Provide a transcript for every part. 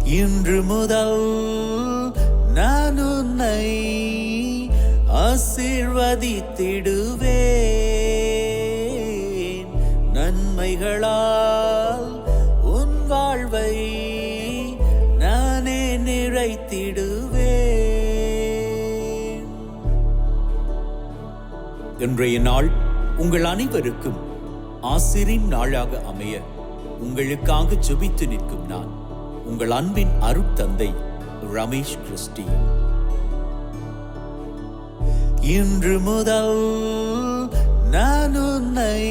இன்று முதல் நான் உன்னை ஆசீர்வதித்திடுவேன். நன்மைகளால் உன் வாழ்வை நானே நிறைத்திடுவேன். இன்றைய நாள் உங்கள் அனைவருக்கும் ஆசிரின் நாளாக அமைய உங்களுக்காக ஜெபித்து நிற்கும் நான் உங்கள் அன்பின் அருட்தந்தை ரமேஷ் கிறிஸ்டி. இன்று முதல் நான் உன்னை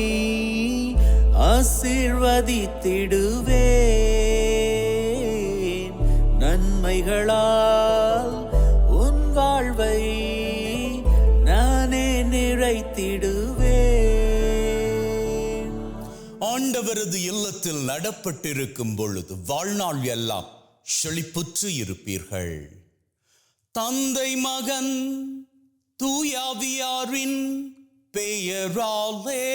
ஆசீர்வதித்திடுவேன். நன்மைகளால் உன் வாழ்வை நானே நிறைத்திடுவேன். ஆண்டவரது இல்லத்தில் நடப்பட்டிருக்கும் பொழுது வாழ்நாள் எல்லாம் செழிப்புற்று இருப்பீர்கள். தந்தை மகன் தூயாவியாரின் பெயராலே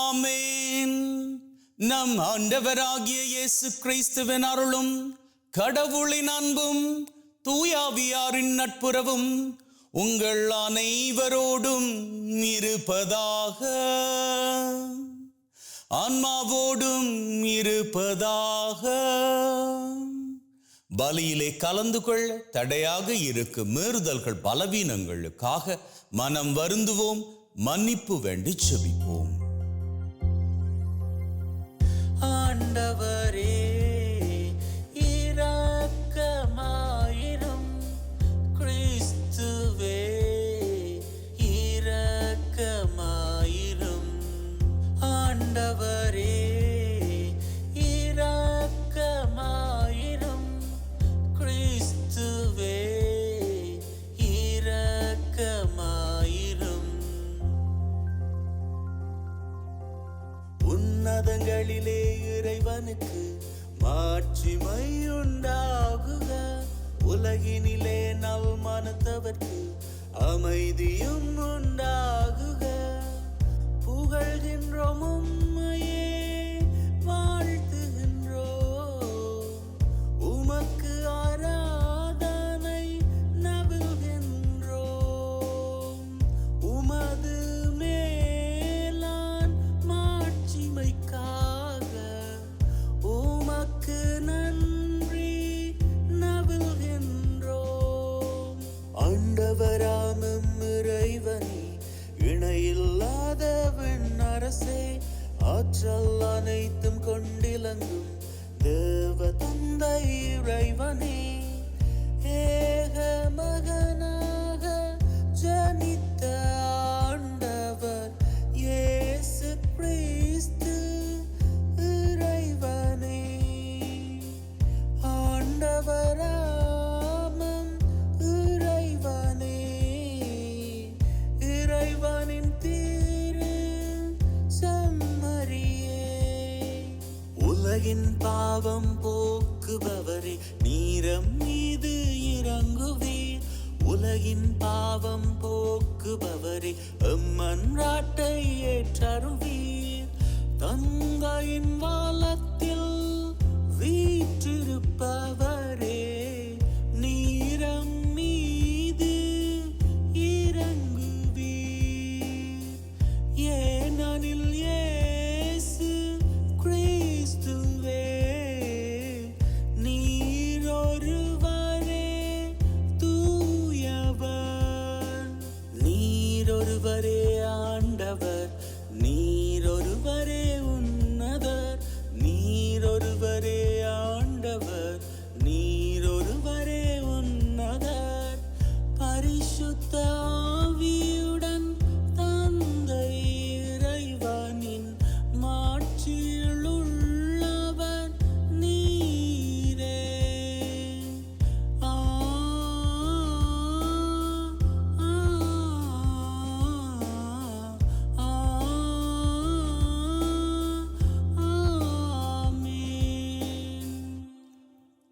ஆமென். நம் ஆண்டவராகிய இயேசு கிறிஸ்துவின் அருளும் கடவுளின் அன்பும் தூயாவியாரின் நட்புறவும் உங்கள் அனைவரோடும் இருப்பதாக, ஆன்மாவோடும் இருப்பதாக. பலியிலே கலந்து கொள்ள தடையாக இருக்கும் மீறுதல்கள் பலவீனங்களுக்காக மனம் வருந்துவோம், மன்னிப்பு வேண்டி செபிப்போம். ஆண்டவரே இரக்கமாயிரும். கிறிஸ்துவே இரக்கமாயிரும். ஆண்டவரே இரக்கமாயிரும். கிறிஸ்துவே இரக்கமாயிரும். உன்னதங்களிலே இறைவனுக்கு மாட்சிமை உண்டாகுக. உலகினிலே நல் மனத்தவர்க்கு அமைதியும் உண்டாகுக. புகழ்கின்றோம் உம்மையே, வாழ்த்துகின்றோம். உமக்கு ஆராதனை நவில்கின்றோம். உமது மேலான் மாட்சிமைக்காக உமக்கு நன்றி நவில்கின்றோம். ஆண்டவராமம் இறைவனே, இணையில்லாத விண்ணரசே, ஆற்றல் அனைத்தும் கொண்டிலங்கும் தேவ தந்தை இறைவனே, ஏக மகனாக ஜனித்த ஆண்டவர் இயேசு கிறிஸ்து இறைவனே. ஆண்டவராமம் இறைவனே, இறைவனின் திரு செம்மறியே. உலகின் பாவம் போக்குபவரே, நீரம் மீது இறங்குவீர். உலகின் பாவம் போக்குபவரே, எம்மன்றாட்டை ஏற்றருள்வீர். தங்கையின் வாலத்தில் வீற்றிருப்பவரே, நீரம் மீது இறங்குவீர். ஏனெனில் இயேசு கிறிஸ்துவே நீரொருவரே தூயவர். நீரொருவரே ஆண்டவர். நீரொருவரே உன்னதர். நீரொருவரே ஆண்டவர். நீரொருவரே உன்னதர். பரிசுத்த ஆவியுடன் தந்தை இறைவனின் மாட்சியில் உள்ளவர் நீரே.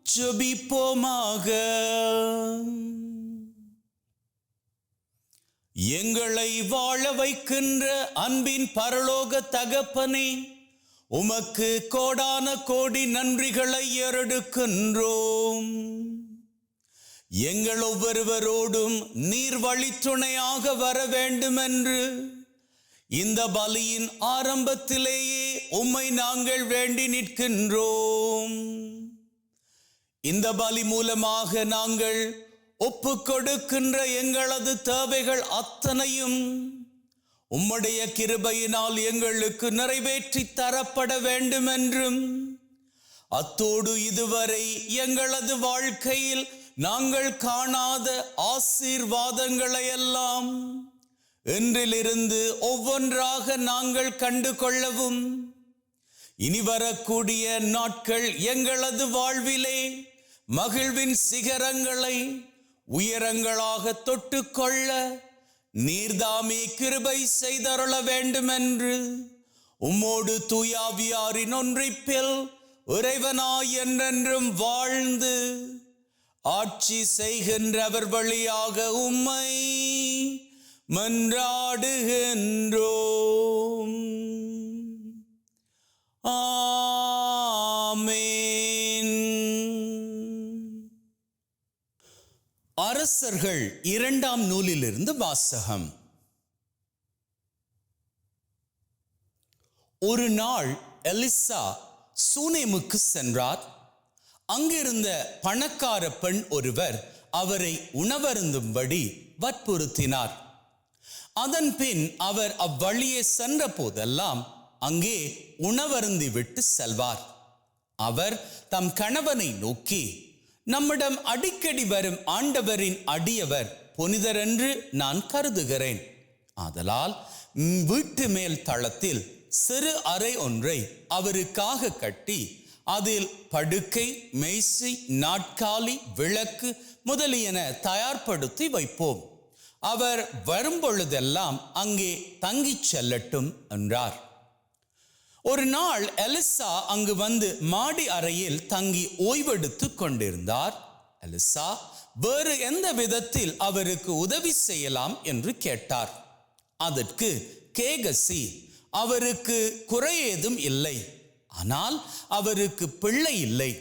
ஜெபிப்போமாக. எங்களை வாழ வைக்கின்ற அன்பின் பரலோக தகப்பனே, உமக்கு கோடான கோடி நன்றிகளை ஏறெடுக்கின்றோம். எங்கள் ஒவ்வொருவரோடும் நீர் வழித்துணையாக வர வேண்டும் என்று இந்த பலியின் ஆரம்பத்திலேயே உம்மை நாங்கள் வேண்டி நிற்கின்றோம். இந்த பலி மூலமாக நாங்கள் ஒப்பு கொடுக்கின்ற எங்களது தேவைகள் அத்தனையும் உம்முடைய கிருபையினால் எங்களுக்கு நிறைவேற்றி தரப்பட வேண்டும் என்றும், அத்தோடு இதுவரை எங்களது வாழ்க்கையில் நாங்கள் காணாத ஆசீர்வாதங்களை எல்லாம் இன்றிலிருந்து ஒவ்வொன்றாக நாங்கள் கண்டு கொள்ளவும், இனி வரக்கூடிய நாட்கள் எங்களது வாழ்விலே மகிழ்வின் சிகரங்களை உயரங்களாக தொட்டுக்கொள்ள நீர்தாமே கிருபை செய்தருள வேண்டும் என்று உம்மோடு தூயாவியாரின் ஒன்றிப்பில் இறைவனாய் என்றென்றும் வாழ்ந்து ஆட்சி செய்கின்றவர் வழியாக உம்மை மன்றாடுகின்றோம். ஆமென். அரசர்கள் 2ஆம் நூலிலிருந்து வாசகம். ஒரு நாள் எலிசா சூனேமுக்கு சென்றார். அங்கிருந்த பணக்கார பெண் ஒருவர் அவரை உணவருந்தும்படி வற்புறுத்தினார். அதன் பின் அவர் அவ்வழியே சென்ற போதெல்லாம் அங்கே உணவருந்தி விட்டு செல்வார். அவர் தம் கணவனை நோக்கி, நம்மிடம் அடிக்கடி வரும் ஆண்டவரின் அடியவர் புனிதர் என்று நான் கருதுகிறேன். ஆதலால் வீட்டு மேல் தளத்தில் சிறு அறை ஒன்றை அவருக்காக கட்டி அதில் படுக்கை, மேசை, நாற்காலி, விளக்கு முதலியன தயார்படுத்தி வைப்போம். அவர் வரும்பொழுதெல்லாம் அங்கே தங்கிச் செல்லட்டும் என்றார். ஒரு நாள் எலிசா அங்கு வந்து மாடி அறையில் தங்கி ஓய்வெடுத்து கொண்டிருந்தார். எலிசா வேறு எந்த விதத்தில் அவருக்கு உதவி செய்யலாம் என்று கேட்டார். அதற்கு கேகசி, அவருக்கு குறையேதும் இல்லை, ஆனால் அவருக்கு பிள்ளை இல்லை,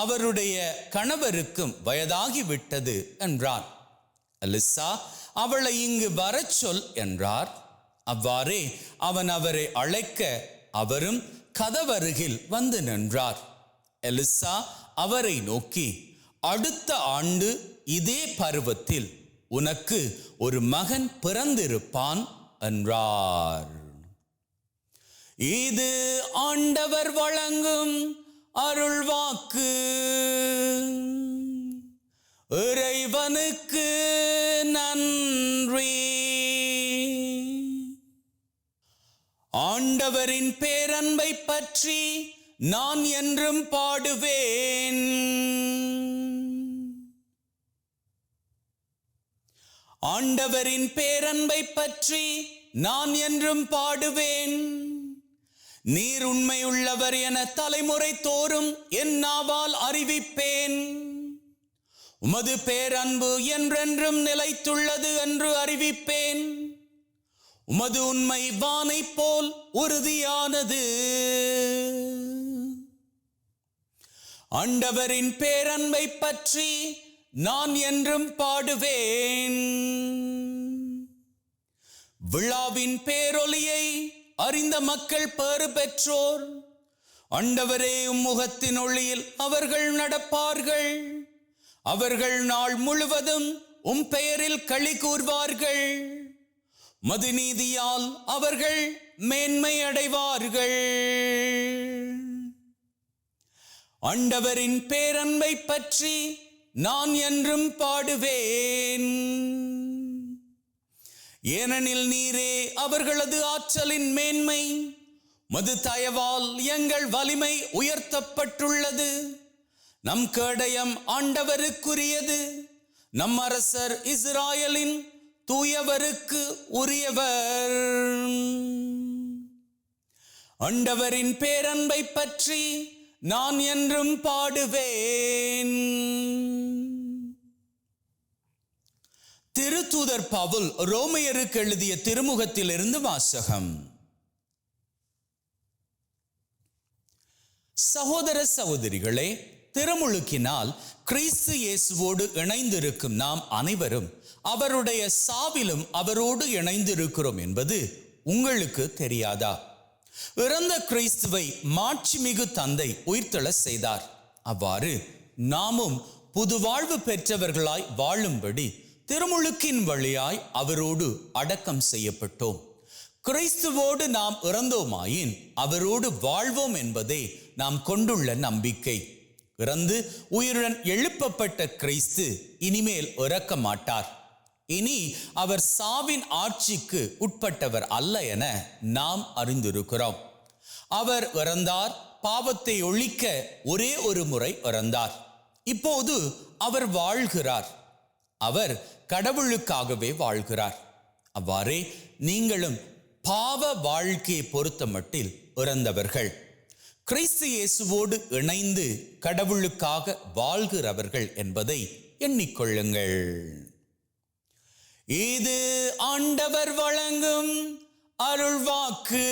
அவருடைய கணவருக்கும் வயதாகிவிட்டது என்றார். எலிசா அவளை இங்கு வரச் சொல் என்றார். அவ்வாறே அவன் அவரை அழைக்க அவரும் கதவருகில் வந்து நின்றார். எலிசா அவரை நோக்கி, அடுத்த ஆண்டு இதே பருவத்தில் உனக்கு ஒரு மகன் பிறந்திருப்பான் என்றார். இது ஆண்டவர் வழங்கும் அருள்வாக்கு. இறைவனுக்கு நன்றி. ஆண்டவரின் பேரன்பை பற்றி நான் என்றும் பாடுவேன். ஆண்டவரின் பேரன்பை பற்றி நான் என்றும் பாடுவேன். நீர் உண்மையுள்ளவர் என தலைமுறை தோறும் என் நாவால் அறிவிப்பேன். உமது பேரன்பு என்றென்றும் நிலைத்துள்ளது என்று அறிவிப்பேன். உமது உண்மை வானை போல் உறுதியானது. ஆண்டவரின் பேரன்பை பற்றி நான் என்றும் பாடுவேன். விழாவின் பேரொலியை அறிந்த மக்கள் பேறு பெற்றோர். ஆண்டவரே, உம்முகத்தின் ஒளியில் அவர்கள் நடப்பார்கள். அவர்கள் நாள் முழுவதும் உம் பெயரில் களி கூர்வார்கள். மதுநீதியால் அவர்கள் மேன்மை அடைவார்கள். ஆண்டவரின் பேரன்பை பற்றி நான் என்றும் பாடுவேன். ஏனெனில் நீரே அவர்களது ஆற்றலின் மேன்மை. மது தயவால் எங்கள் வலிமை உயர்த்தப்பட்டுள்ளது. நம் கேடயம் ஆண்டவருக்குரியது. நம் அரசர் இஸ்ராயலின் தூயவருக்கு உரியவர். ஆண்டவரின் பேரன்பை பற்றி நான் என்றும் பாடுவேன். திருத்தூதர் பவுல் ரோமையருக்கு எழுதிய திருமுகத்திலிருந்து வாசகம். சகோதர சகோதரிகளே, திருமுழுக்கினால் கிறிஸ்து இயேசுவோடு இணைந்திருக்கும் நாம் அனைவரும் அவருடைய சாவிலும் அவரோடு இணைந்திருக்கிறோம் என்பது உங்களுக்கு தெரியாதா? இறந்த கிறிஸ்துவை மாட்சிமிகு தந்தை உயிர்த்தெழ செய்தார். அவ்வாறு நாமும் புது வாழ்வு பெற்றவர்களாய் வாழும்படி திருமுழுக்கின் வழியாய் அவரோடு அடக்கம் செய்யப்பட்டோம். கிறிஸ்துவோடு நாம் இறந்தோமாயின் அவரோடு வாழ்வோம் என்பதே நாம் கொண்டுள்ள நம்பிக்கை. இறந்து உயிருடன் எழுப்பப்பட்ட கிறிஸ்து இனிமேல் இறக்க மாட்டார். இனி அவர் சாவின் ஆட்சிக்கு உட்பட்டவர் அல்ல என நாம் அறிந்திருக்கிறோம். அவர் இறந்தார், பாவத்தை ஒழிக்க ஒரே ஒரு முறை இறந்தார். இப்போது அவர் வாழ்கிறார். அவர் கடவுளுக்காகவே வாழ்கிறார். அவ்வாறே நீங்களும் பாவ வாழ்க்கையை பொறுத்த மட்டில் இறந்தவர்கள், கிறிஸ்து இயேசுவோடு இணைந்து கடவுளுக்காக வாழ்கிறவர்கள் என்பதை எண்ணிக்கொள்ளுங்கள். இது ஆண்டவர் வழங்கும் அருள்வாக்கு.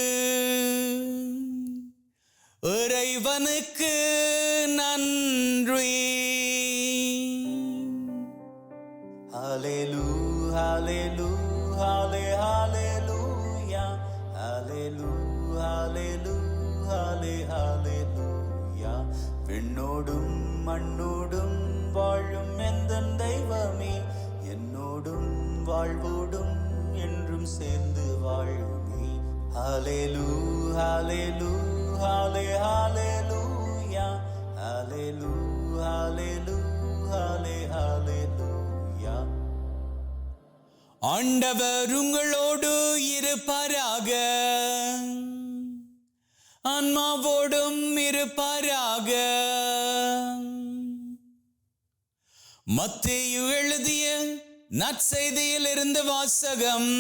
இறைவனுக்கு நன்றி. Hallelujah, hallelujah, hallelujah, hallelujah, hallelujah, hallelujah. விண்ணோடும் மண்ணோடும் வாழும் எந்தன் தெய்வமே, என்னோடும் வாழ்வோடும் என்றும் சேர்ந்து வாழுமே. Hallelujah, hallelujah, hallelujah, hallelujah, hallelujah, hallelujah. ஆண்டவர் உங்களோடு இருப்பாராக, ஆன்மாவோடும் இருப்பாராக. மத்தேயு எழுதிய நற்செய்தியில் இருந்து வாசகம்.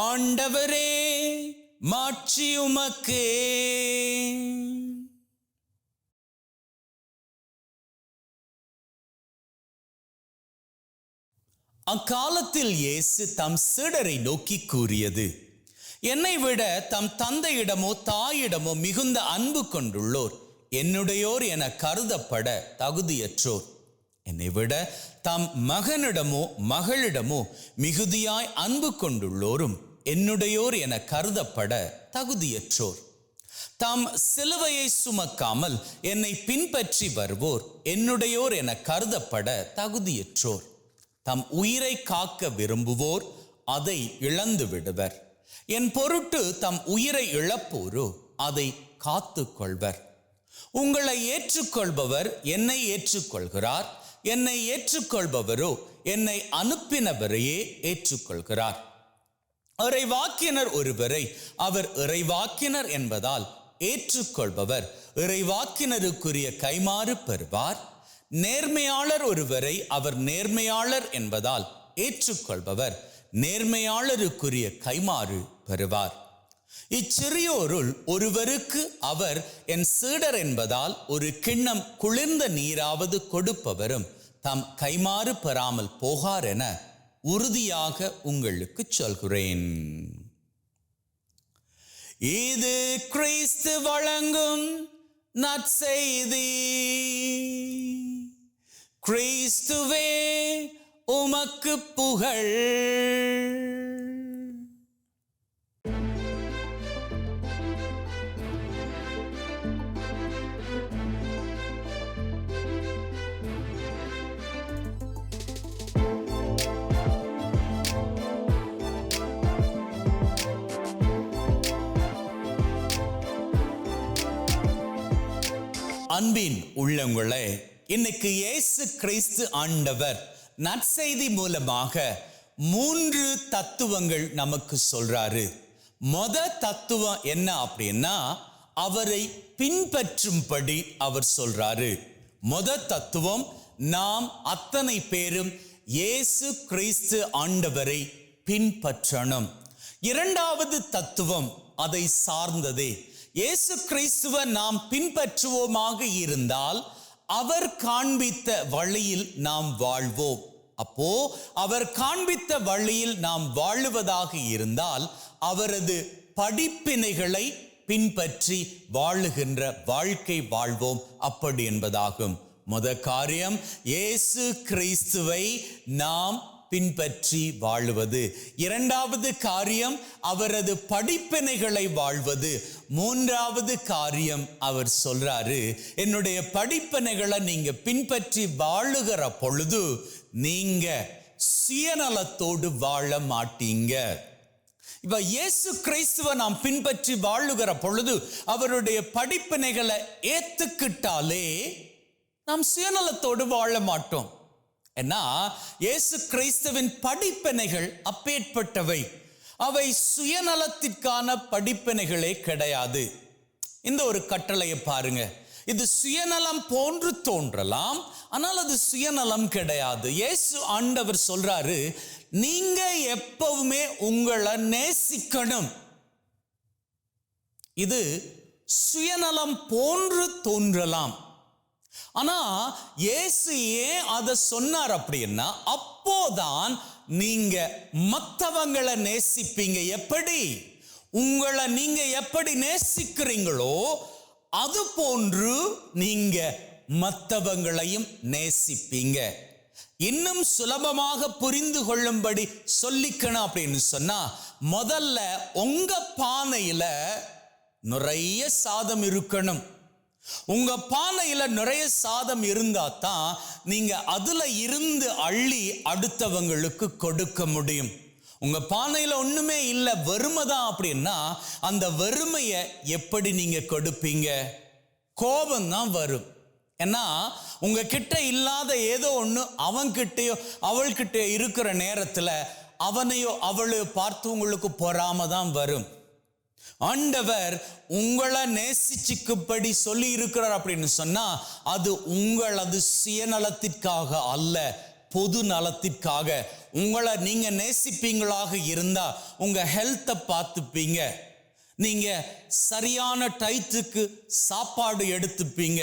ஆண்டவரே, மாட்சி உமக்கே. அக்காலத்தில் இயேசு தம் சீடரை நோக்கி கூறியது, என்னை விட தம் தந்தையிடமோ தாயிடமோ மிகுந்த அன்பு கொண்டுள்ளோர் என்னுடையோர் என கருதப்பட தகுதியற்றோர். என்னை விட தம் மகனிடமோ மகளிடமோ மிகுதியாய் அன்பு கொண்டுள்ளோரும் என்னுடையோர் என கருதப்பட தகுதியற்றோர். தாம் சிலுவையை சுமக்காமல் என்னை பின்பற்றி வருவோர் என்னுடையோர் என கருதப்பட தகுதியற்றோர். தம் உயிரை காக்க விரும்புவோர் அதை இழந்து விடுவர். என் பொருட்டு தம் உயிரை இழப்போரோ அதை காத்து கொள்வர். உங்களை ஏற்றுக்கொள்பவர் என்னை ஏற்றுக்கொள்கிறார், என்னை ஏற்றுக்கொள்பவரோ என்னை அனுப்பினவரையே ஏற்றுக்கொள்கிறார். இறைவாக்கினர் ஒருவரை அவர் இறைவாக்கினர் என்பதால் ஏற்றுக்கொள்பவர் இறைவாக்கினருக்குரிய கைமாறு பெறுவார். நேர்மையாளர் ஒருவரை அவர் நேர்மையாளர் என்பதால் ஏற்றுக்கொள்பவர் நேர்மையாளருக்குரிய கைமாறு பெறுவார். இச்சிறியோருள் ஒருவருக்கு அவர் என் சீடர் என்பதால் ஒரு கிண்ணம் குளிர்ந்த நீராவது கொடுப்பவரும் தம் கைமாறு பெறாமல் போகார் என உறுதியாக உங்களுக்கு சொல்கிறேன். இது கிறிஸ்து வழங்கும் நற்செய்தி. கிறிஸ்துவே உமக்கு புகழ். அன்பின் உள்ளங்களே, இன்னைக்கு இயேசு கிறிஸ்து ஆண்டவர் நற்செய்தி மூலமாக 3 தத்துவங்கள் நமக்கு சொல்றாரு. தத்துவம் என்ன அப்படின்னா, அவரை பின்பற்றும்படி அவர் சொல்றாரு. தத்துவம், நாம் அத்தனை பேரும் இயேசு கிறிஸ்து ஆண்டவரை பின்பற்றணும். 2வது தத்துவம் அதை சார்ந்ததே. இயேசு கிறிஸ்துவை நாம் பின்பற்றுவோமாக இருந்தால் அவர் காண்பித்த வழியில் நாம் வாழ்வோம். அப்போ அவர் காண்பித்த வழியில் நாம் வாழுவதாக இருந்தால் அவரது படிப்பினைகளை பின்பற்றி வாழுகின்ற வாழ்க்கை வாழ்வோம் அப்படி என்பதாகும். முதல் காரியம், இயேசு கிறிஸ்துவை நாம் பின்பற்றி வாழுவது. இரண்டாவது காரியம், அவரது படிப்பினைகளை வாழ்வது. மூன்றாவது காரியம், அவர் சொல்றாரு, என்னுடைய படிப்பினைகளை நீங்க பின்பற்றி வாழுகிற பொழுது நீங்க சுயநலத்தோடு வாழ மாட்டீங்க. இப்ப இயேசு கிறிஸ்துவை நாம் பின்பற்றி வாழுகிற பொழுது அவருடைய படிப்பினைகளை ஏத்துக்கிட்டாலே நாம் சுயநலத்தோடு வாழ மாட்டோம். ஏன்னா இயேசு கிறிஸ்துவின் படிப்பினைகள் அப்பேற்பட்டவை. அவை சுயநலத்திற்கான படிப்பினைகளே கிடையாது. இந்த ஒரு கட்டளையை பாருங்க. இது சுயநலம் போன்று தோன்றலாம், ஆனால் அது சுயநலம் கிடையாது. இயேசு ஆண்டவர் சொல்றாரு, நீங்க எப்பவுமே உங்களை நேசிக்கணும். இது சுயநலம் போன்று தோன்றலாம், ஆனா இயேசு ஏன் அதை சொன்னார் அப்படின்னா, அப்போதான் நீங்க மற்றவங்களை நேசிப்பீங்க. எப்படி? உங்களை நீங்க எப்படி நேசிக்கிறீங்களோ அது போன்று நீங்க மற்றவங்களையும் நேசிப்பீங்க. இன்னும் சுலபமாக புரிந்து கொள்ளும்படி சொல்லிக்கணும் அப்படின்னு சொன்னா, முதல்ல உங்க பானையில நிறைய சாதம் இருக்கணும். உங்க பானையில நிறைய சாதம் இருந்தா தான் நீங்க அதுல இருந்து அள்ளி அடுத்தவங்களுக்கு கொடுக்க முடியும். உங்க பானையில ஒண்ணுமே இல்லை, வெறுமைதான் அப்படின்னா அந்த வெறுமையை எப்படி நீங்க கொடுப்பீங்க? கோபம் தான் வரும். ஏன்னா உங்ககிட்ட இல்லாத ஏதோ ஒண்ணு அவன்கிட்டயோ அவள்கிட்டயோ இருக்கிற நேரத்துல அவனையோ அவளையோ பார்த்து உங்களுக்கு பொறாம தான் வரும். ஆண்டவர் உங்களை நேசிச்சுக்கும்படி சொல்லி இருக்கிறார் அப்படின்னு சொன்னா, அது உங்களது சுயநலத்திற்காக அல்ல, பொது நலத்திற்காக. உங்களை நீங்க நேசிப்பீங்களாக இருந்தா உங்க ஹெல்த்தை பார்த்துப்பீங்க, நீங்க சரியான டயத்துக்கு சாப்பாடு எடுத்துப்பீங்க,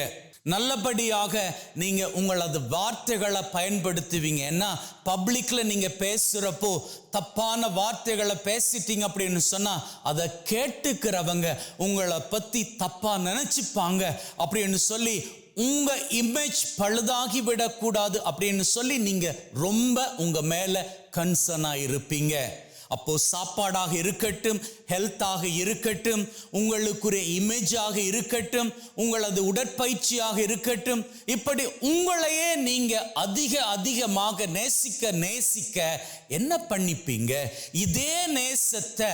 நல்லபடியாக நீங்க உங்களது வார்த்தைகளை பயன்படுத்துவீங்க. ஏன்னா பப்ளிக்ல நீங்க பேசுறப்போ தப்பான வார்த்தைகளை பேசிட்டீங்க அப்படின்னு சொன்னா அதை கேட்டுக்கிறவங்க உங்களை பத்தி தப்பா நினைச்சுப்பாங்க அப்படின்னு சொல்லி உங்க இமேஜ் பழுதாகி விடக்கூடாது அப்படின்னு சொல்லி நீங்க ரொம்ப உங்க மேல கன்சர்னா இருப்பீங்க. அப்போ சாப்பாடாக இருக்கட்டும், ஹெல்த்தாக இருக்கட்டும், உங்களுக்குரிய இமேஜாக இருக்கட்டும், உங்களது உடற்பயிற்சியாக இருக்கட்டும், இப்படி உங்களையே நீங்க அதிகமாக நேசிக்க என்ன பண்ணிப்பீங்க? இதே நேசத்தை,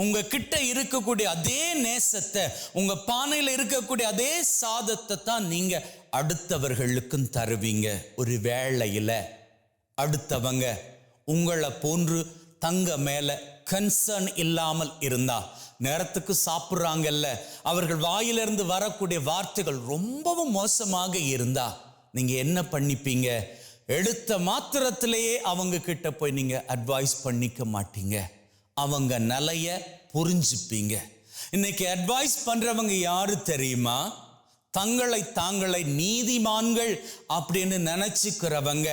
உங்ககிட்ட இருக்கக்கூடிய அதே நேசத்தை, உங்க பானையில் இருக்கக்கூடிய அதே சாதத்தை தான் நீங்க அடுத்தவர்களுக்கும் தருவீங்க. ஒரு வேளையில அடுத்தவங்க உங்களை போன்று தங்க மேல கன்சர்ன் இல்லாமல் இருந்தா, நேரத்துக்கு சாப்பிட்றாங்கல்ல, அவர்கள் வாயிலிருந்து வரக்கூடிய வார்த்தைகள் ரொம்பவும் மோசமாக இருந்தா நீங்க என்ன பண்ணிப்பீங்க? எடுத்த மாத்திரத்திலேயே அவங்க கிட்ட போய் நீங்க அட்வைஸ் பண்ணிக்க மாட்டீங்க, அவங்க நிலைய புரிஞ்சுப்பீங்க. இன்னைக்கு அட்வைஸ் பண்றவங்க யாரு தெரியுமா? தாங்களை நீதிமான்கள் அப்படின்னு நினைச்சுக்கிறவங்க.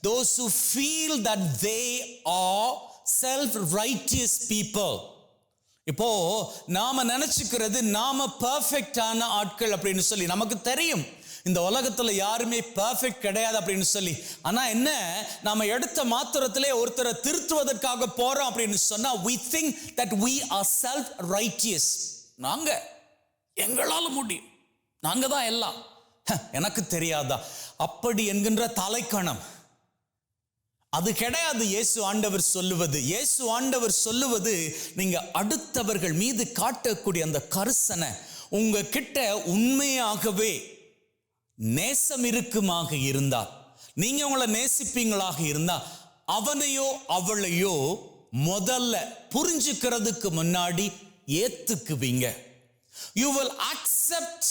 Those who feel that they are self-righteous people. இப்போ நாம நினைச்சுக்கிறது நாம பெர்ஃபெக்டான ஆட்கள் அப்படின்னு சொல்லி நமக்கு தெரியும். இந்த உலகத்துல யாருமே பெர்ஃபெக்ட் கிடையாது அப்படின்னு சொல்லி. ஆனா என்ன, நாம எடுத்த மாத்திரத்திலே ஒருத்தரை திருத்துவதற்காக போறோம் அப்படின்னு சொன்னா we think that we are self-righteous. நாங்க எங்களால முடியும், நாங்க தான் எல்லாம், எனக்கு தெரியாதா அப்படி என்கின்ற தலைக்கணம் அது கிடையாது. இயேசு ஆண்டவர் சொல்லுவது நீங்க அடுத்தவர்கள் மீது காட்டக்கூடிய அந்த கரிசனை, உங்ககிட்ட உண்மையாகவே நேசம் இருக்குமாக இருந்தா, நீங்க உங்களை நேசிப்பீங்களாக இருந்தா, அவனையோ அவளையோ முதல்ல புரிஞ்சுக்கிறதுக்கு முன்னாடி ஏத்துக்குவீங்க. You will accept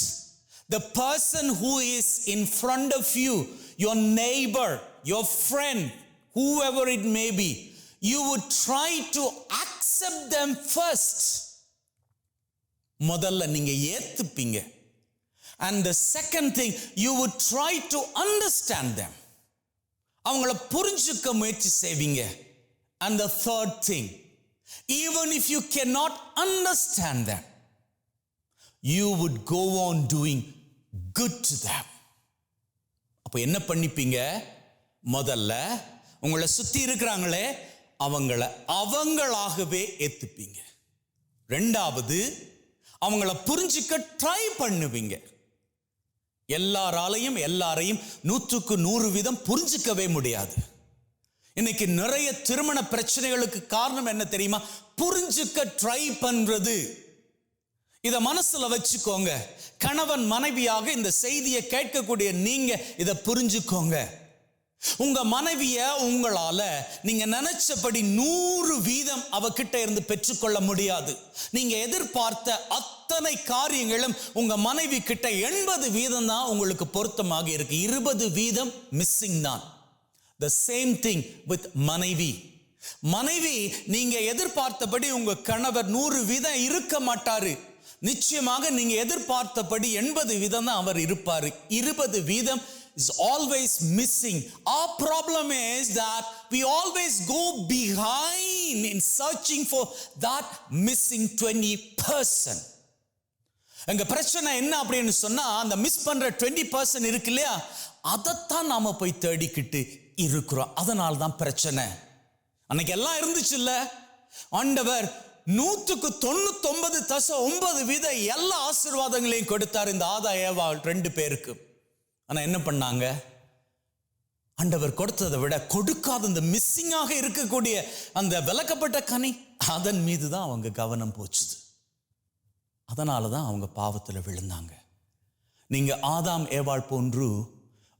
the person who is in front of you, your neighbor, your friend, whoever it may be. You would try to accept them first. முதல்ல நீங்க ஏத்துப்பீங்க. And the second thing, you would try to understand them. அவங்கள புரிஞ்சுக்க முயற்சி செய்வீங்க. And the third thing, even if you cannot understand them, you would go on doing good to them. அப்போ என்ன பண்ணிப்பீங்க? முதல்ல உங்களை சுத்தி இருக்கிறாங்களே அவங்களாகவே ஏத்துப்பீங்க. ரெண்டாவது, அவங்கள புரிஞ்சுக்க ட்ரை பண்ணுவீங்க. எல்லாரையும் 100% புரிஞ்சுக்கவே முடியாது. இன்னைக்கு நிறைய திருமண பிரச்சனைகளுக்கு காரணம் என்ன தெரியுமா? புரிஞ்சுக்க ட்ரை பண்றது. இத மனசுல வச்சுக்கோங்க. கணவன் மனைவியாக இந்த செய்தியை கேட்கக்கூடிய நீங்க இத புரிஞ்சுக்கோங்க. உங்க மனைவிய உங்களால நீங்க நினைச்சபடி 100% அவகிட்ட இருந்து பெற்றுக்கொள்ள முடியாது. நீங்க எதிர்பார்த்த அத்தனை காரியங்களும் உங்க மனைவி கிட்ட 80% தான் உங்களுக்கு பொருத்தமாக இருக்கு. 20% மிஸ்ஸிங் தான். The same thing with மனைவி. நீங்க எதிர்பார்த்தபடி உங்க கணவர் 100% இருக்க மாட்டாரு. நிச்சயமாக நீங்க எதிர்பார்த்தபடி 80% தான் அவர் இருப்பாரு. 20% is always missing. Our problem is that we always go behind in searching for that missing 20%. எங்க பிரச்சனை என்ன அப்படின்னு சொன்னா, அந்த மிஸ் பண்ற 20% இருக்கு இல்லையா, அதைத்தான் நாம போய் தேடிக்கிட்டு இருக்கிறோம். அதனால தான் பிரச்சனை. அன்னைக்கு எல்லாம் இருந்துச்சு இல்ல, ஆண்டவர் 99.9% எல்லா ஆசீர்வாதங்களையும் கொடுத்தார் இந்த ஆதாம் ஏவாள் 2 பேருக்கு. ஆனா என்ன பண்ணாங்க? ஆண்டவர் கொடுத்ததை விட கொடுக்காத இந்த மிஸ்ஸிங்காக இருக்கக்கூடிய அந்த விலக்கப்பட்ட கனி, அதன் மீது தான் அவங்க கவனம் போச்சுது. அதனால தான் அவங்க பாவத்துல விழுந்தாங்க. நீங்க ஆதாம் ஏவாள் போன்று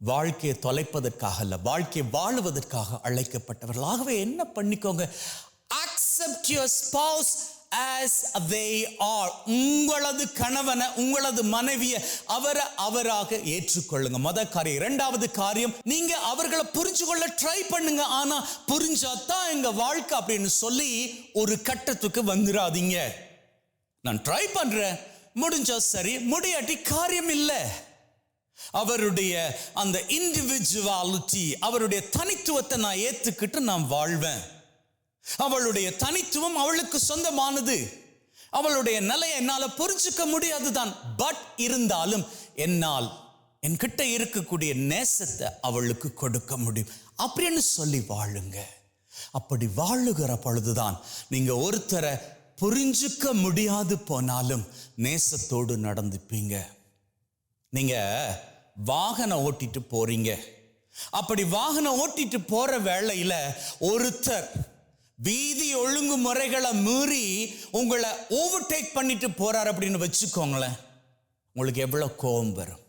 வாழ்க்கையை தொலைப்பதற்காக அல்ல, வாழ்க்கையை வாழுவதற்காக அழைக்கப்பட்டவர்கள். ஆகவே என்ன பண்ணிக்கோங்க? accept your spouse as they are. உங்களது கணவனை, உங்களது மனைவியை அவராக ஏற்றுக்கொள்ளுங்க. முதல் காரியம். இரண்டாவது காரியம், நீங்க அவர்களை புரிஞ்சு கொள்ள ட்ரை பண்ணுங்க. ஆனா புரிஞ்சாதான் எங்க வாழ்க்கை அப்படின்னு சொல்லி ஒரு கட்டத்துக்கு வந்துடாதீங்க. நான் ட்ரை பண்றேன், முடிஞ்சா சரி, முடியாட்டி காரியம் இல்லை. அவருடைய அந்த இண்டிவிஜுவாலிட்டி, அவருடைய தனித்துவத்தை நான் ஏத்துக்கிட்டு நான் வாழ்வேன். அவளுடைய தனித்துவம் அவளுக்கு சொந்தமானது. அவளுடைய நிலையை என்னால புரிஞ்சுக்க முடியாதுதான். பட் இருந்தாலும் என்னால் என்கிட்ட இருக்கக்கூடிய நேசத்தை அவளுக்கு கொடுக்க முடியும் அப்படின்னு சொல்லி வாழுங்க. அப்படி வாழுகிற பொழுதுதான் நீங்க ஒருத்தரை புரிஞ்சுக்க முடியாது போனாலும் நேசத்தோடு நடந்துப்பீங்க. நீங்க வாகனம் ஓட்டிட்டு போறீங்க. அப்படி வாகனம் ஓட்டிட்டு போற வேளையில ஒருத்தர் வீதி ஒழுங்குமுறைகளை மீறி உங்களை ஓவர்டேக் பண்ணிட்டு போறார் அப்படின்னு வச்சுக்கோங்களேன். உங்களுக்கு எவ்வளவு கோபம் வரும்?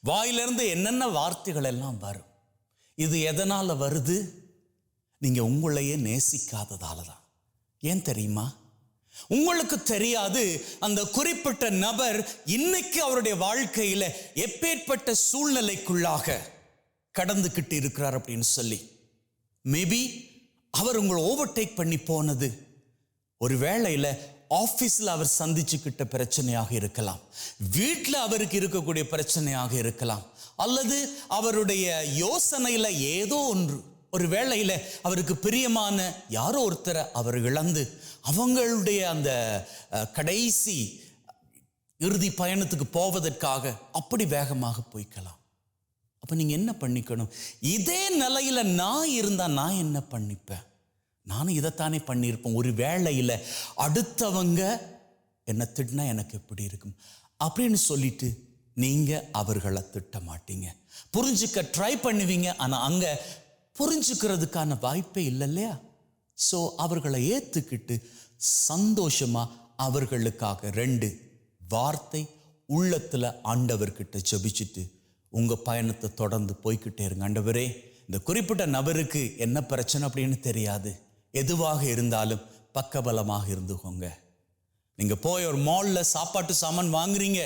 வாயிலிருந்து என்னென்ன வார்த்தைகள் எல்லாம் வரும். இது எதனால வருது? நீங்க உங்களையே நேசிக்காததால தான். ஏன் தெரியுமா? உங்களுக்கு தெரியாது அந்த குறிப்பிட்ட நபர் இன்னைக்கு அவருடைய வாழ்க்கையில எப்பேற்பட்ட சூழ்நிலைக்குள்ளாக கடந்துகிட்டு இருக்கிறார் அப்படின்னு சொல்லி. மேபி அவர் உங்களை ஓவர்டேக் பண்ணி போனது ஒரு வேளையில ஆபீஸ்ல அவர் சந்திச்சுக்கிட்ட பிரச்சனையாக இருக்கலாம், வீட்டில் அவருக்கு இருக்கக்கூடிய பிரச்சனையாக இருக்கலாம், அல்லது அவருடைய யோசனையில ஏதோ ஒன்று. ஒரு வேளையில அவருக்கு பிரியமான யாரோ ஒருத்தரை அவர் இழந்து அவங்களுடைய அந்த கடைசி இறுதி பயணத்துக்கு போவதற்காக அப்படி வேகமாக போய்க்கலாம். அப்ப நீங்க என்ன பண்ணிக்கணும்? இதே நிலையில நான் இருந்தா நான் என்ன பண்ணிப்பேன்? நானும் இதைத்தானே பண்ணியிருப்பேன். ஒரு வேளையில அடுத்தவங்க என்ன திட்டினா எனக்கு எப்படி இருக்கும் அப்படின்னு சொல்லிட்டு நீங்க அவர்களை திட்ட மாட்டீங்க. புரிஞ்சுக்க ட்ரை பண்ணுவீங்க. ஆனா அங்க புரிஞ்சுக்கிறதுக்கான வாய்ப்பே இல்லை இல்லையா? ஸோ அவர்களை ஏத்துக்கிட்டு சந்தோஷமா அவர்களுக்காக 2 வார்த்தை உள்ளத்துல ஆண்டவர்கிட்ட ஜெபிச்சுட்டு உங்க பயணத்தை தொடர்ந்து போய்கிட்டே இருங்க. ஆண்டவரே, இந்த குறிப்பிட்ட நபருக்கு என்ன பிரச்சனை அப்படின்னு தெரியாது, எதுவாக இருந்தாலும் பக்கபலமாக இருந்துக்கோங்க. நீங்க போய் ஒரு மால்ல சாப்பாட்டு சாமான் வாங்குறீங்க,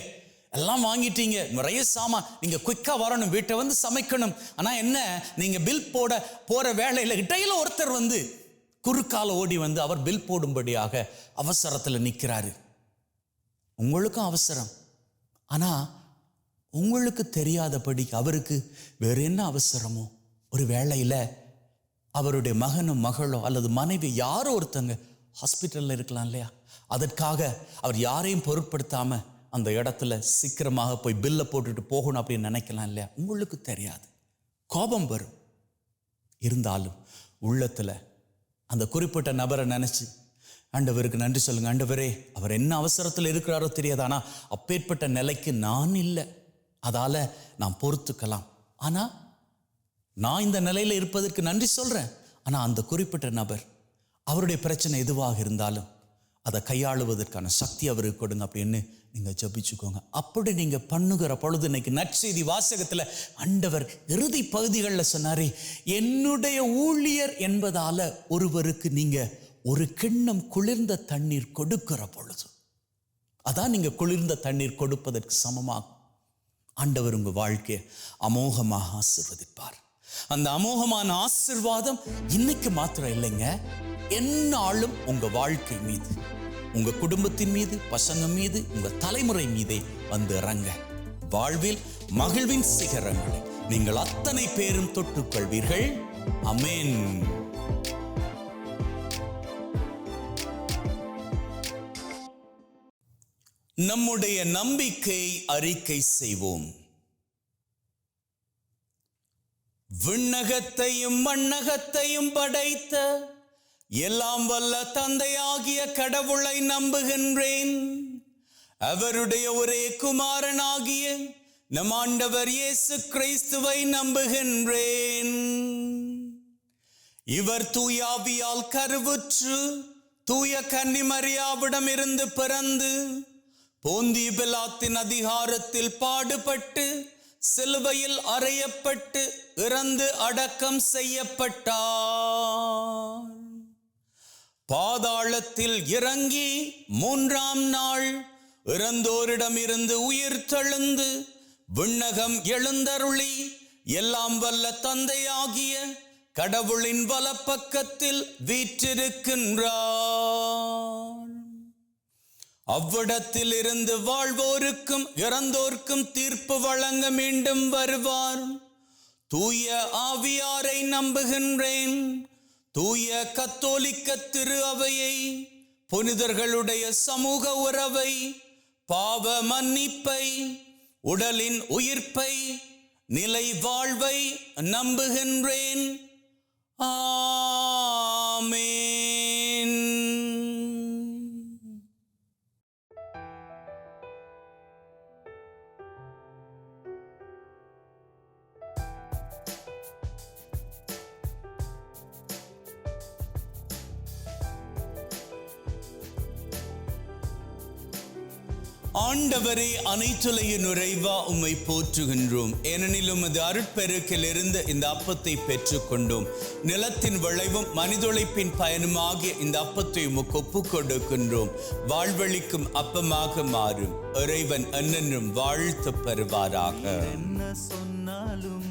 எல்லாம் வாங்கிட்டீங்க, நிறைய சாமான், நீங்க குயிக்கா வரணும், வீட்டை வந்து சமைக்கணும். ஆனா என்ன, நீங்க பில் போட போற வேலையில இடையில ஒருத்தர் வந்து குறுக்கால ஓடி வந்து அவர் பில் போடும்படியாக அவசரத்துல நிற்கிறாரு. உங்களுக்கும் அவசரம், ஆனா உங்களுக்கு தெரியாதபடி அவருக்கு வேற என்ன அவசரமோ, ஒரு வேளையில அவருடைய மகனோ மகளோ அல்லது மனைவி யாரோ ஒருத்தங்க ஹாஸ்பிட்டல்ல இருக்கலாம் இல்லையா? அதற்காக அவர் யாரையும் பொருட்படுத்தாம அந்த இடத்துல சீக்கிரமாக போய் பில்லை போட்டுட்டு போகணும் அப்படின்னு நினைக்கலாம் இல்லையா? உங்களுக்கு தெரியாது, கோபம் வரும். இருந்தாலும் உள்ளத்தில் அந்த குறிப்பிட்ட நபரை நினச்சி ஆண்டவருக்கு நன்றி சொல்லுங்க. ஆண்டவரே, அவர் என்ன அவசரத்தில் இருக்கிறாரோ தெரியாது, ஆனால் அப்பேற்பட்ட நிலைக்கு நான் இல்லை, அதால் நான் பொறுத்துக்கலாம். ஆனால் நான் இந்த நிலையில் இருப்பதற்கு நன்றி சொல்கிறேன். ஆனால் அந்த குறிப்பிட்ட நபர், அவருடைய பிரச்சனை எதுவாக இருந்தாலும் அதை கையாளுவதற்கான சக்தி அவருக்கு கொடுங்க அப்படின்னு நீங்கள் ஜெபிச்சுக்கோங்க. அப்படி நீங்கள் பண்ணுகிற பொழுது, இன்னைக்கு நற்செய்தி வாசகத்தில் ஆண்டவர் இறுதி பகுதிகளில் சொன்னாரே, என்னுடைய ஊழியர் என்பதால் ஒருவருக்கு நீங்கள் ஒரு கிண்ணம் குளிர்ந்த தண்ணீர் கொடுக்கிற பொழுது, அதான் நீங்கள் குளிர்ந்த தண்ணீர் கொடுப்பதற்கு சமமாகும். ஆண்டவர் உங்கள் வாழ்க்கையை அமோகமாக ஆசீர்வதிப்பார். அந்த அமோகமான ஆசீர்வாதம் இன்னைக்கு மாத்திரம் இல்லைங்க, எந்நாளும் உங்க வாழ்க்கை மீது, உங்க குடும்பத்தின் மீது, பசங்க மீது, உங்க தலைமுறை மீதே வந்து இறங்க. வாழ்வில் மகிழ்வின் சிகரங்களை நீங்கள் அத்தனை பேரும் தொட்டுக்கொள்வீர்கள். ஆமென். நம்முடைய நம்பிக்கை அறிக்கை செய்வோம். விண்ணகத்தையும் மண்ணகத்தையும் படைத்த எல்லாம் வல்ல தந்தையாகிய கடவுளை நம்புகின்றேன். அவருடைய ஒரே குமாரனாகிய நம் ஆண்டவர் இயேசு கிறிஸ்துவை நம்புகின்றேன். இவர் தூயாவியால் கருவுற்று தூய கன்னிமரியாவிடம் இருந்து பிறந்து போந்திய பிலாத்தின் அதிகாரத்தில் பாடுபட்டு சிலுவையில் அறையப்பட்டு இறந்து அடக்கம் செய்யப்பட்டார். பாதாளத்தில் இறங்கி 3ஆம் நாள் இறந்தோரிடமிருந்து உயிர் தெழுந்து விண்ணகம் எழுந்தருளி எல்லாம் வல்ல தந்தையாகிய கடவுளின் வலப்பக்கத்தில் வீற்றிருக்கின்றார். அவ்விடத்தில் இருந்து வாழ்வோருக்கும் இறந்தோர்க்கும் தீர்ப்பு வழங்க மீண்டும் வருவார். தூய ஆவியாரை நம்புகின்றேன். தூய கத்தோலிக்க திரு அவையை, புனிதர்களுடைய சமூக உறவை, பாவ மன்னிப்பை, உடலின் உயிர்ப்பை, நிலை வாழ்வை நம்புகின்றேன். ஆமென். ஆண்டவரே, அனைத்துலக நிறைவா உம்மை போற்றுகின்றோம். ஏனெனில் உமது அருட்பெருக்கில் இருந்து இந்த அப்பத்தை பெற்றுக்கொண்டோம். நிலத்தின் விளைவும் மனிதொழைப்பின் பயனுமாகிய இந்த அப்பத்தை உமக்கு ஒப்புக் கொடுக்கின்றோம். வாழ்வழிக்கும் அப்பமாக மாறும். இறைவன் என்னென்றும் வாழ்த்து பெறுவாராக. என்ன சொன்னாலும்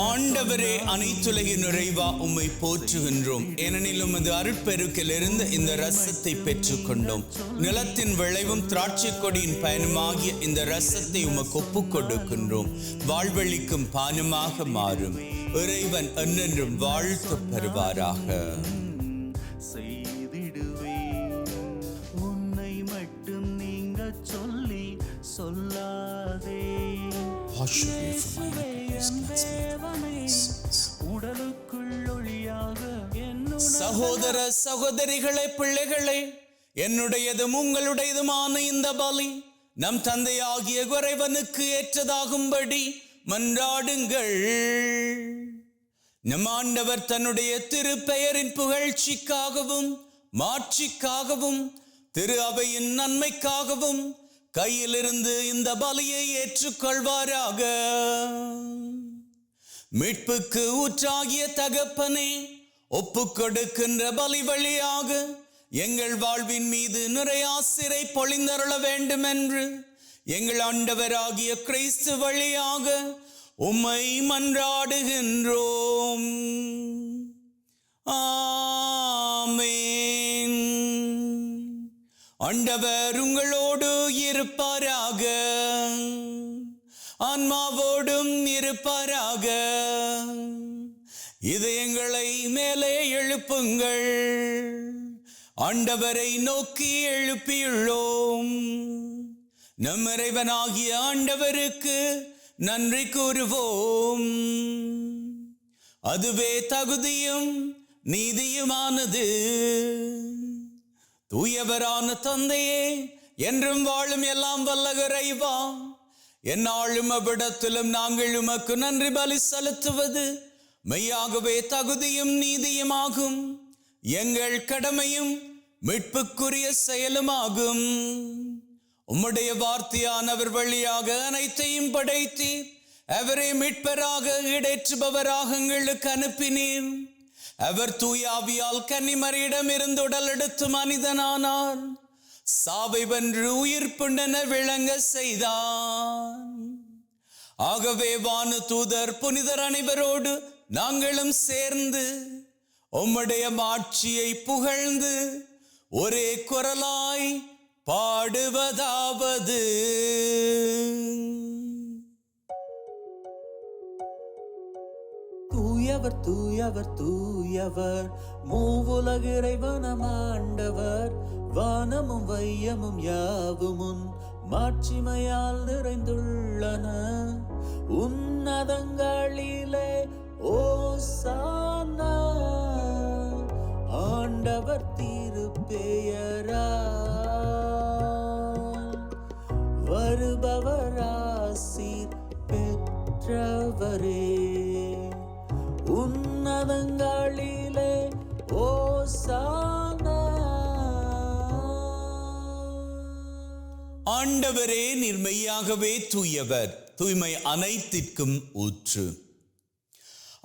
ஆண்டவரே, அனைத்துலக நிறைவா உம்மை போற்றுகின்றோம். ஏனெனில் உமது அருட்பெருக்கில் இருந்து இந்த ரசத்தை பெற்றுக்கொண்டோம். நிலத்தின் விளைவும் திராட்சை கொடியின் பயனுமாகிய இந்த ரசத்தை உமக்கு ஒப்புக் கொடுக்கின்றோம். வாழ்வழிக்கும் பானமாக மாறும். இறைவன் என்னென்றும் வாழ்த்து பெறுவாராக. உன்னை மட்டும் நீங்க சொல்லி சொல்லாதே. சகோதர சகோதரிகளே, பிள்ளைகளே, என்னுடையதும் உங்களுடையதுமான இந்த பலி நம் தந்தையாகிய இறைவனுக்கு ஏற்றதாகும்படி மன்றாடுங்கள். நம் ஆண்டவர் தன்னுடைய திருப்பெயரின் புகழ்ச்சிக்காகவும் மாட்சிக்காகவும் திரு அவையின் நன்மைக்காகவும் கையிலிருந்து இந்த பலியை ஏற்றுக்கொள்வாராக. மீட்புக்கு ஊற்றாகிய தகப்பனே, ஒப்புக் கொடுக்கின்ற பலி வழியாக எங்கள் வாழ்வின் மீது நிறைய ஆசிரை பொழிந்தருள வேண்டும் என்று எங்கள் ஆண்டவராகிய கிறிஸ்து வழியாக உம்மை மன்றாடுகின்றோம். ஆமென். ஆண்டவர் உங்களோடு இருப்பாராக. ஆன்மாவோடும் இருப்பாராக. இதயங்களை மேலே எழுப்புங்கள். ஆண்டவரை நோக்கி எழுப்பியுள்ளோம். நம் இறைவனாகிய ஆண்டவருக்கு நன்றி கூறுவோம். அதுவே தகுதியும் நீதியுமானது. தூயவரான தந்தையே, என்றும் வாழும் எல்லாம் வல்ல இறைவா, எந்நாளும் அவ்விடத்திலும் நாங்கள் உமக்கு நன்றி பலி செலுத்துவது மெய்யாகவே தகுதியும் நீதியுமாகும். எங்கள் கடமையும் மீட்புக்குரிய செயலுமாகும். உம்முடைய வார்த்தையானவர் வழியாக அனைத்தையும் படைத்து அவரை மீட்பராக ஈடேற்றுபவராக எங்களுக்கு அனுப்பினீர். அவர் தூய ஆவியால் கன்னிமரியிடம் இருந்து உடல் எடுத்து மனிதனானார். சாவை வென்று உயிர்ப்புண்டென விளங்க செய்தான். ஆகவே வானு தூதர் புனிதர் அனைவரோடு நாங்களும் சேர்ந்து உம்முடைய மாட்சியை புகழ்ந்து ஒரே குரலாய் பாடுவதாவது: தூயவர் தூயவர் தூயவர், மூவுலக இறைவனாம் ஆண்டவர். வானமும் வையமும் யாவுமுன் மாட்சிமையால் நிறைந்துள்ளன. உன்னதங்களிலே ஓசானா. ஆண்டவர் திருப்பெயரால் வருபவர் ஆசீர் பெற்றவரே. உன்னதங்களிலே ஓசானா. ஆண்டவரே, நீர் மெய்யாகவே தூயவர், தூய்மை அனைத்திற்கும் ஊற்று.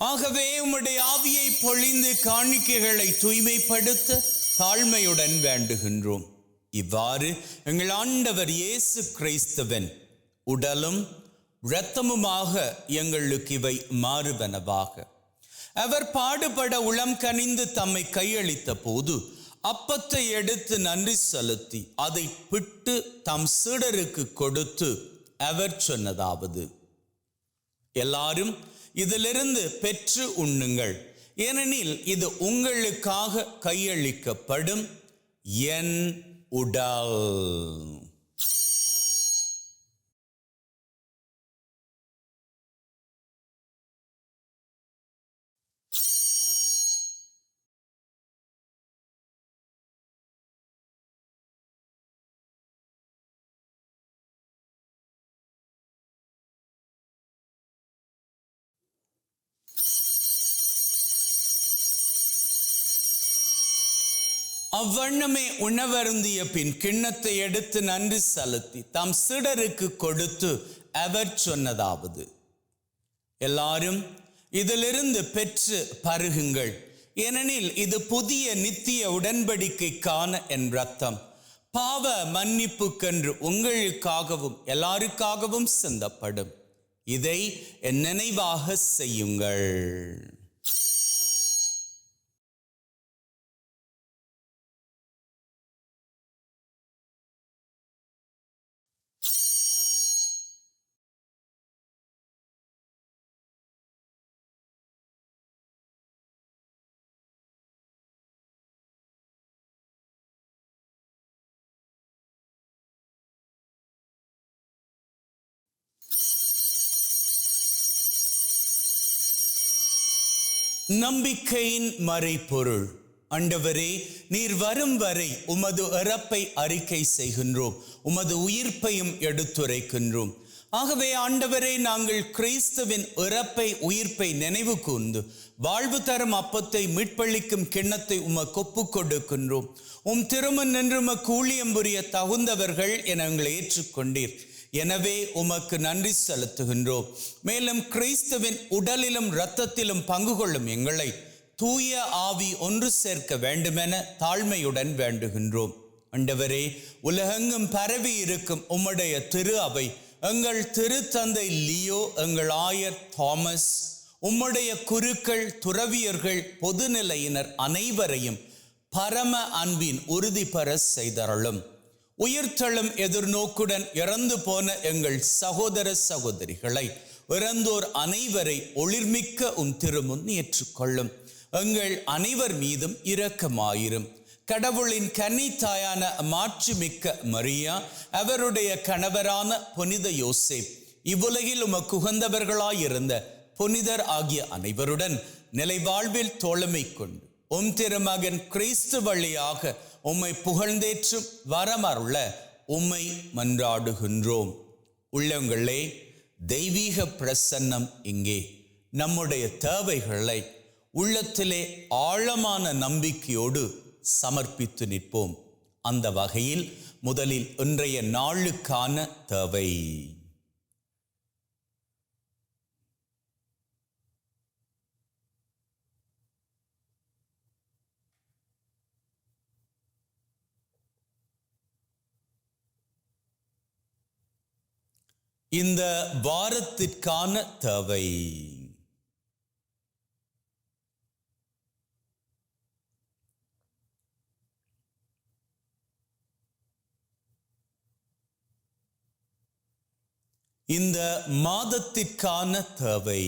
ஆகவே உம்முடைய ஆவியை பொழிந்து காணிக்கைகளை தூய்மைப்படுத்த தாழ்மையுடன் வேண்டுகின்றோம். இவ்வாறு எங்கள் ஆண்டவர் இயேசு கிறிஸ்துவின் உடலும் இரத்தமுமாக எங்களுக்கு இவை மாறுவனவாக. அவர் பாடுபட உளம் கனிந்து தம்மை கையளித்த போது அப்பத்தை எடுத்து நன்றி செலுத்தி அதை பிட்டு தம் சீடருக்கு கொடுத்து அவர் சொன்னதாவது: எல்லாரும் இதிலிருந்து பெற்று உண்ணுங்கள், ஏனெனில் இது உங்களுக்காக கையளிக்கப்படும் என் உடல். அவ்வண்ணமே உணவருந்திய பின் கிண்ணத்தை எடுத்து நன்றி செலுத்தி தம் சீடருக்கு கொடுத்து அவர் சொன்னதாவது: எல்லாரும் இதிலிருந்து பெற்று பருகுங்கள், ஏனெனில் இது புதிய நித்திய உடன்படிக்கைக்கான என் இரத்தம், பாவ மன்னிப்புக்கென்று உங்களுக்காகவும் எல்லாருக்காகவும் சிந்தப்படும். இதை என் நினைவாக செய்யுங்கள். நம்பிக்கையின் மறைபொருள். ஆண்டவரே, நீர் வரும் வரை உமது இறப்பை அறிக்கை செய்கின்றோம், உமது உயிர்ப்பையும் எடுத்துரைக்கின்றோம். ஆகவே ஆண்டவரே, நாங்கள் கிறிஸ்துவின் இறப்பை உயிர்ப்பை நினைவு கூர்ந்து வாழ்வு தரும் அப்பத்தை மீட்பளிக்கும் கிண்ணத்தை உமக்கு ஒப்புக் கொடுக்கின்றோம். உம் திருமண் நின்று உமக்கு ஊழியம் புரிய தகுந்தவர்கள் என எங்களை ஏற்றுக்கொண்டீர். எனவே உமக்கு நன்றி செலுத்துகின்றோம். மேலும் கிறிஸ்துவின் உடலிலும் இரத்தத்திலும் பங்கு கொள்ளும் எங்களை தூய ஆவி ஒன்று சேர்க்க வேண்டுமென தாழ்மையுடன் வேண்டுகின்றோம். ஆண்டவரே, உலகெங்கும் பரவி இருக்கும் உம்முடைய திரு அவை, எங்கள் திருத்தந்தை லியோ, எங்கள் ஆயர் தாமஸ், உம்முடைய குருக்கள், துறவியர்கள், பொதுநிலையினர் அனைவரையும் பரம அன்பின் உறுதி பெற செய்தருளும். உயிர்த்தெழும் எதிர்நோக்குடன் இறந்து போன எங்கள் சகோதர சகோதரிகளை, இறந்தோர் அனைவரை ஒளிர்மிக்க உம் திருமுன் ஏற்றுக்கொள்ளும். எங்கள் அனைவர் மீதும் இரக்கமாயிரும். கடவுளின் கன்னித்தாயான மாட்சிமிக்க மரியா, அவருடைய கணவரான புனித யோசேப், இவ்வுலகில் உமக்கு உகந்தவர்களாயிருந்த புனிதர் ஆகிய அனைவருடன் நிலைவாழ்வில் தோழமை கொண்டு உம் திருமகன் கிறிஸ்து வழியாக உம்மை புகழ்ந்தேற்றும் வரமருள உம்மை மன்றாடுகின்றோம். உள்ளங்களே, தெய்வீக பிரசன்னம் இங்கே நம்முடைய தேவைகளை உள்ளத்திலே ஆழமான நம்பிக்கையோடு சமர்ப்பித்து நிற்போம். அந்த வகையில் முதலில் இன்றைய நாளுக்கான தேவை. இந்த வாரத்திற்கான தேவை. இந்த மாதத்திற்கான தேவை.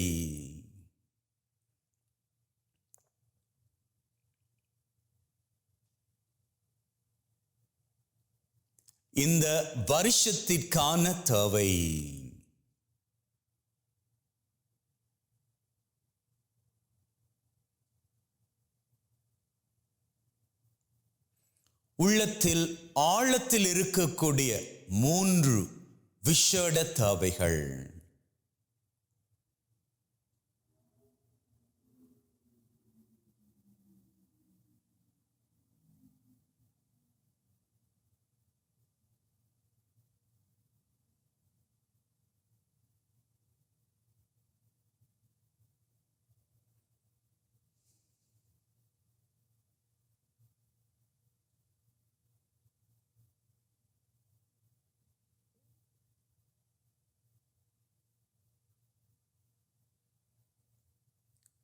இந்த வருஷத்திற்கான தேவை. உள்ளத்தில் ஆழத்தில் இருக்கக்கூடிய 3 விசேட தேவைகள்.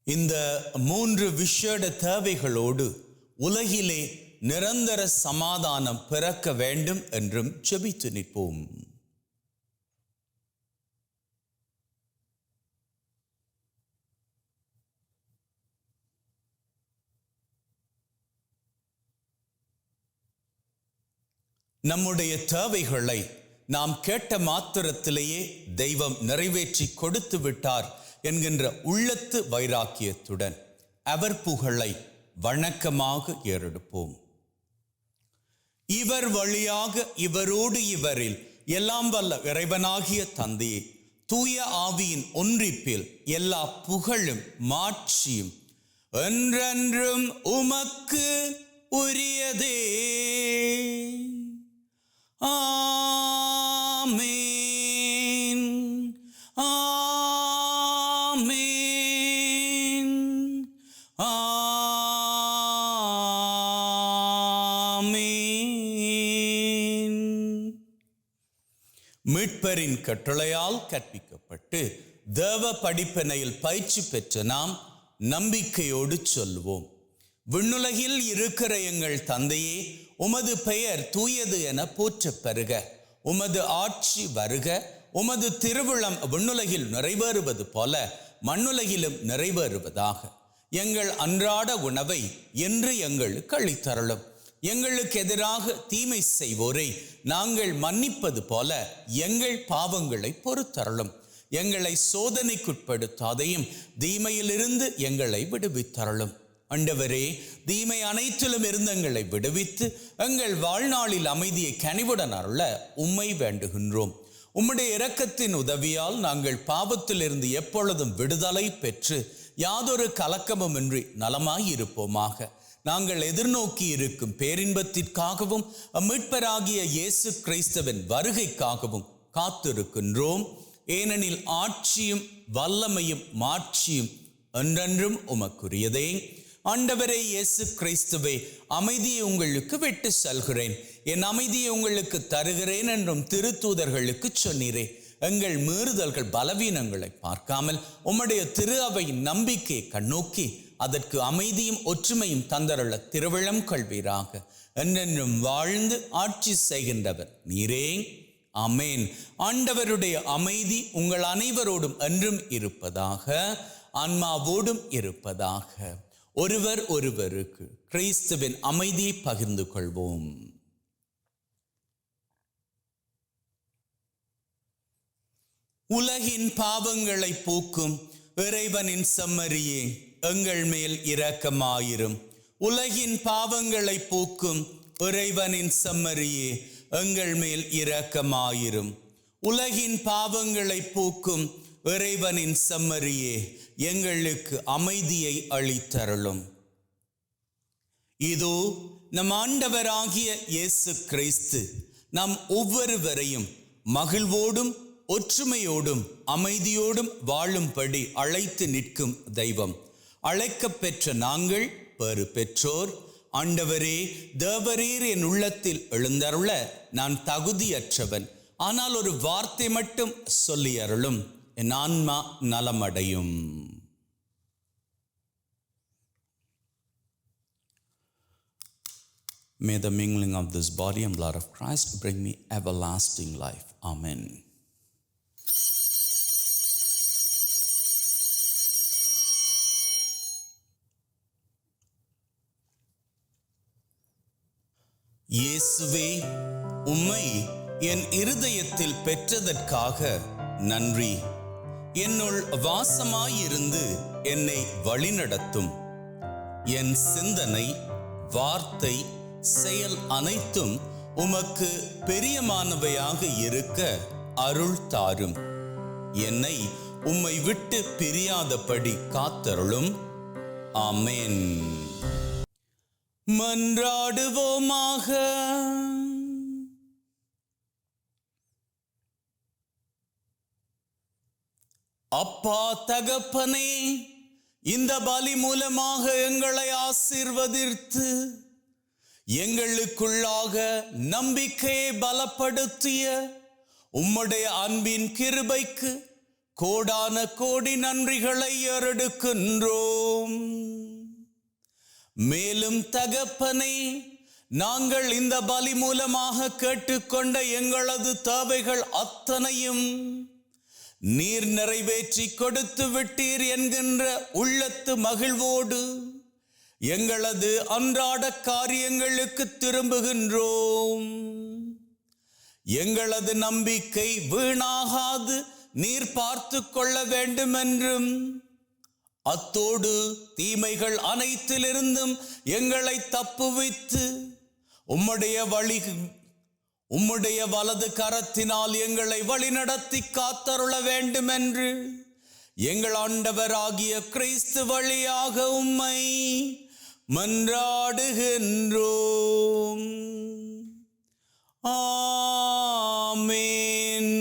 இந்த 3 விசேட தேவைகளோடு உலகிலே நிரந்தர சமாதானம் பிறக்க வேண்டும் என்றும் ஜெபித்து நிற்போம். நம்முடைய தேவைகளை நாம் கேட்ட மாத்திரத்திலேயே தெய்வம் நிறைவேற்றி கொடுத்து விட்டார் என்கின்ற உள்ளத்து வைராக்கியத்துடன் அவர் புகழை வணக்கமாக ஏறெடுப்போம். இவர் வழியாக இவரோடு இவரில் எல்லாம் வல்ல இறைவனாகிய தந்தையே, தூய ஆவியின் ஒன்றிப்பில் எல்லா புகழும் மாட்சியும் என்றென்றும் உமக்கு உரியதே. ஆமென். ஆமென். ஆமென். மீட்பரின் கட்டளையால் கற்பிக்கப்பட்டு தேவ படிப்பினையில் பயிற்சி பெற்ற நாம் நம்பிக்கையோடு சொல்வோம். விண்ணுலகில் இருக்கிற எங்கள் தந்தையே, உமது பெயர் தூயது என போற்றப் பெறுக. உமது ஆட்சி வருக. உமது திருவுளம் விண்ணுலகில் நிறைவேறுவது போல மண்ணுலகிலும் நிறைவேறுவதாக. எங்கள் அன்றாட உணவை என்று எங்களுக்கு அளித்தருளும். எங்களுக்கு எதிராக தீமை செய்வோரை நாங்கள் மன்னிப்பது போல எங்கள் பாவங்களை பொறுத்தருளும். எங்களை சோதனைக்குட்படுத்தாதையும் தீமையிலிருந்து எங்களை விடுவித்தருளும். ஆண்டவரே, தீமை அனைத்திலும் இருந்து எங்களை விடுவித்து எங்கள் வாழ்நாளில் அமைதியை கனிவுடன் அருள உம்மை வேண்டுகின்றோம். உம்முடைய இரக்கத்தின் உதவியால் நாங்கள் பாவத்திலிருந்து எப்பொழுதும் விடுதலை பெற்று யாதொரு கலக்கமுமின்றி நலமாயிருப்போமாக. நாங்கள் எதிர்நோக்கி இருக்கும் பேரின்பத்திற்காகவும் மீட்பராகிய இயேசு கிறிஸ்துவின் வருகைக்காகவும் காத்திருக்கின்றோம். ஏனெனில் ஆட்சியும் வல்லமையும் மாட்சியும் என்றென்றும் உமக்குரியதே. ஆண்டவரே இயேசு கிறிஸ்துவே, அமைதியை உங்களுக்கு விட்டு செல்கிறேன், என் அமைதியை உங்களுக்கு தருகிறேன் என்றும் திருத்தூதர்களுக்கு சொன்னீரே. எங்கள் மீறுதல்கள் பலவீனங்களை பார்க்காமல் உம்முடைய திரு அவையின் நம்பிக்கையை கண்ணோக்கி அதற்கு அமைதியும் ஒற்றுமையும் தந்தருள திருவிழம் கொள்வீராக. என்றென்றும் வாழ்ந்து ஆட்சி செய்கின்றவர் நீரே. ஆமென். ஆண்டவருடைய அமைதி உங்கள் அனைவரோடும் என்றும் இருப்பதாக, ஆன்மாவோடும் இருப்பதாக. ஒருவர் ஒருவருக்கு கிறிஸ்துவின் அமைதியை பகிர்ந்து கொள்வோம். உலகின் பாவங்களை போக்கும் இறைவனின் செம்மறியே, எங்கள் மேல் இரக்கமாயிரும். உலகின் பாவங்களை போக்கும் இறைவனின் செம்மறியே, எங்கள் மேல் இரக்கமாயிரும். உலகின் பாவங்களை போக்கும் இறைவனின் செம்மறியே, எங்களுக்கு அமைதியை அளித்தருளும். இதோ நம் ஆண்டவராகிய இயேசு கிறிஸ்து நம் ஒவ்வொருவரையும் மகிழ்வோடும் ஒற்றுமையோடும் அமைதியோடும் வாழும்படி அழைத்து நிற்கும் தெய்வம். அழைக்கப்பெற்ற நாங்கள் பெறு பெற்றோர். ஆண்டவரே, தேவரீர் என் உள்ளத்தில் எழுந்தருள நான் தகுதியற்றவன். ஆனால் ஒரு வார்த்தை மட்டும் சொல்லி அருளும், என் ஆன்மா நலமடையும். May the mingling of this body and blood of Christ bring me everlasting life. Amen. இயேசுவே, உம்மை என் இருதயத்தில் பெற்றதற்காக நன்றி. என்னுள் வாசமாயிருந்து என்னை வழிநடத்தும். என் சிந்தனை, வார்த்தை, செயல் அனைத்தும் உமக்கு பெரியமானவையாக இருக்க அருள் தாரும். என்னை உம்மை விட்டு பிரியாதபடி காத்தருளும். ஆமென். மன்றாடுவோமாக. அப்பா தகப்பனே, இந்த பலி மூலமாக எங்களை ஆசீர்வதித்து எங்களுக்குள்ளாக நம்பிக்கையை பலப்படுத்திய உம்முடைய அன்பின் கிருபைக்கு கோடான கோடி நன்றிகளை ஏறெடுக்கின்றோம். மேலும் தகப்பனே, நாங்கள் இந்த பலி மூலமாக கேட்டுக்கொண்ட எங்களது தேவைகள் அத்தனையும் நீர் நிறைவேற்றி கொடுத்து விட்டீர் என்கின்ற உள்ளத்து மகிழ்வோடு எங்களது அன்றாட காரியங்களுக்கு திரும்புகின்றோம். எங்களது நம்பிக்கை வீணாகாது நீர் பார்த்து கொள்ள வேண்டும் என்றும், அத்தோடு தீமைகள் அனைத்திலிருந்தும் எங்களை தப்புவித்து உம்முடைய வலது கரத்தினால் எங்களை வழிநடத்தி காத்தருள வேண்டும் என்று எங்கள் ஆண்டவராகிய கிறிஸ்து வழியாக உம்மை மன்றாடுகின்றோம். ஆமென்.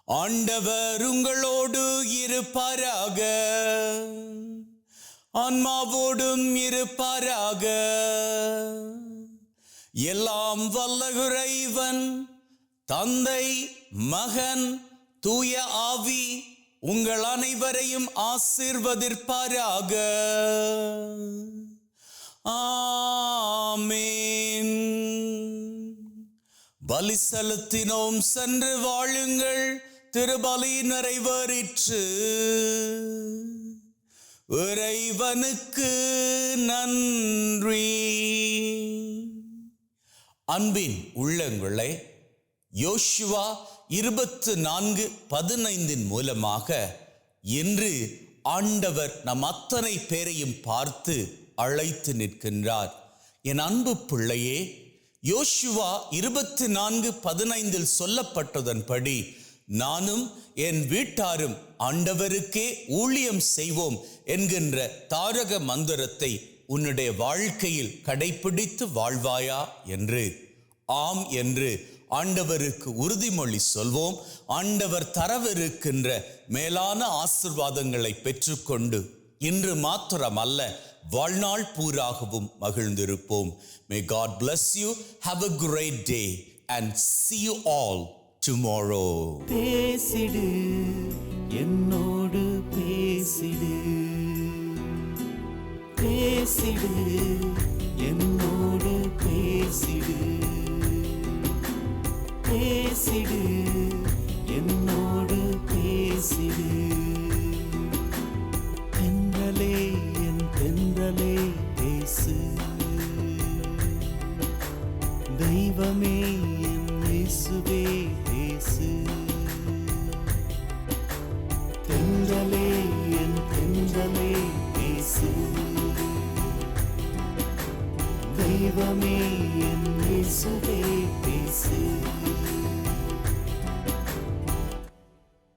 ஆண்டவர் உங்களோடு இருப்பாராக, ஆன்மாவோடும் இருப்பாராக. எல்லாம் வல்ல இறைவன் தந்தை, மகன், தூய ஆவி உங்கள் அனைவரையும் ஆசீர்வதிப்பாராக. ஆமென். பலி செலுத்தினோம், சென்று வாழுங்கள். திருபலி நிறைவேறிற்று. இறைவனுக்கு நன்றி. அன்பின் உள்ளங்களே, யோசுவா 24:15 மூலமாக இன்று ஆண்டவர் நம் அத்தனை பேரையும் பார்த்து அழைத்து நிற்கின்றார். என் அன்பு பிள்ளையே, யோசுவா 24:15 சொல்லப்பட்டதன்படி நானும் என் வீட்டாரும் ஆண்டவருக்கே ஊழியம் செய்வோம் என்கின்ற தாரக மந்திரத்தை உன்னுடைய வாழ்க்கையில் கடைபிடித்து வாழ்வாயா என்று, ஆம் என்று ஆண்டவருக்கு உறுதிமொழி சொல்வோம். ஆண்டவர் தரவிருக்கின்ற மேலான ஆசீர்வாதங்களை பெற்றுக்கொண்டு இன்று மாத்திரமல்ல, வாழ்நாள் பூராகவும் மகிழ்ந்திருப்போம். May God bless you. Have a great day and see you all tomorrow. பேசிடு, என்னோடு பேசிடு. பேசிடு, என்னோடு பேசிடு. பேசிடு, என்னோடு பேசிடு. தென்றலே இயேசுவே பேசு